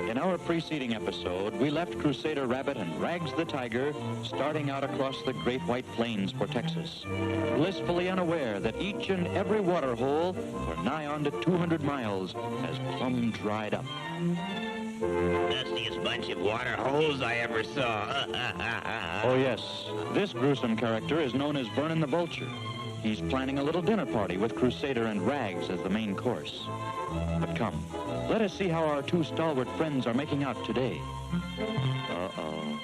In our preceding episode, we left Crusader Rabbit and Rags the Tiger starting out across the Great White Plains for Texas, blissfully unaware that each and every water hole for nigh on to 200 miles has plumb dried up. Dustiest bunch of water holes I ever saw. Oh, yes. This gruesome character is known as Vernon the Vulture. He's planning a little dinner party with Crusader and Rags as the main course. But come, let us see how our two stalwart friends are making out today. Uh-oh.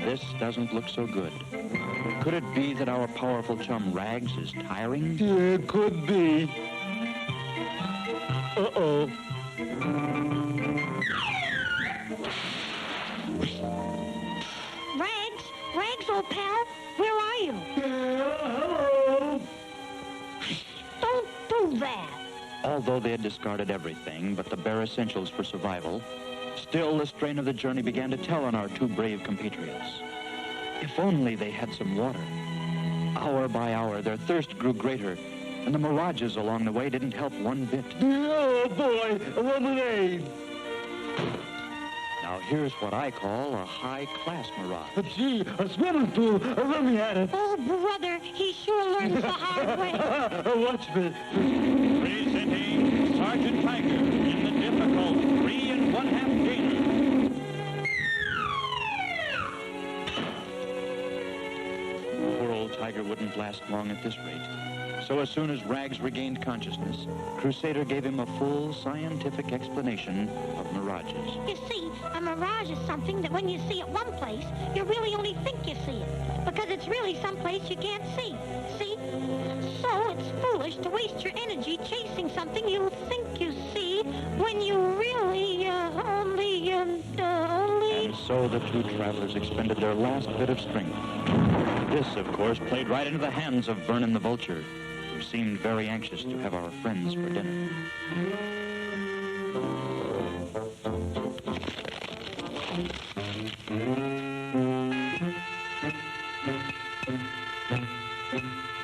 This doesn't look so good. Could it be that our powerful chum Rags is tiring? Yeah, it could be. Uh-oh. Rags, old pal, where are you? Hello. Don't do that. Although they had discarded everything but the bare essentials for survival, still the strain of the journey began to tell on our two brave compatriots. If only they had some water. Hour by hour, their thirst grew greater, and the mirages along the way didn't help one bit. Oh, boy, a lemonade. Now, here's what I call a high-class mirage. Gee, a swimming pool. Let me at it. Oh, brother, he sure learns the hard way. Watch me. Presenting Sergeant Tiger in the difficult 3 1/2 gainer. Poor old Tiger wouldn't last long at this rate. So as soon as Rags regained consciousness, Crusader gave him a full scientific explanation of mirages. You see, a mirage is something that when you see it one place, you really only think you see it, because it's really someplace you can't see. See? So it's foolish to waste your energy chasing something you think you see when you really only... And so the two travelers expended their last bit of strength. This, of course, played right into the hands of Vernon the Vulture, who seemed very anxious to have our friends for dinner.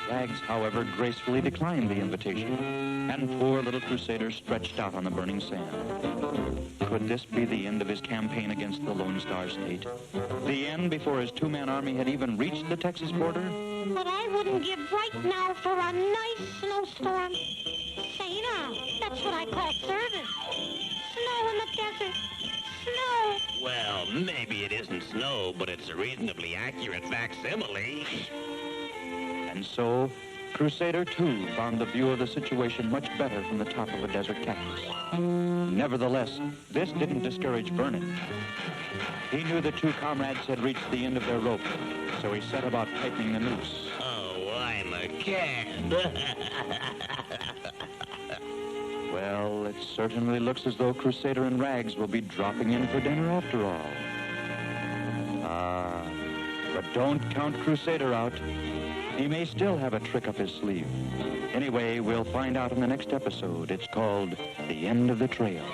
Rags, however, gracefully declined the invitation, and poor little Crusader stretched out on the burning sand. Could this be the end of his campaign against the Lone Star State? The end before his two-man army had even reached the Texas border? But I wouldn't give right now for a nice snowstorm. Say now, that's what I call service. Snow in the desert. Snow. Well, maybe it isn't snow, but it's a reasonably accurate facsimile. And so, Crusader, too, found the view of the situation much better from the top of a desert cactus. Nevertheless, this didn't discourage Vernon. He knew the two comrades had reached the end of their rope, so he set about tightening the noose. Oh, I'm a cat. Well, it certainly looks as though Crusader and Rags will be dropping in for dinner after all. But don't count Crusader out. He may still have a trick up his sleeve. Anyway, we'll find out in the next episode. It's called The End of the Trail.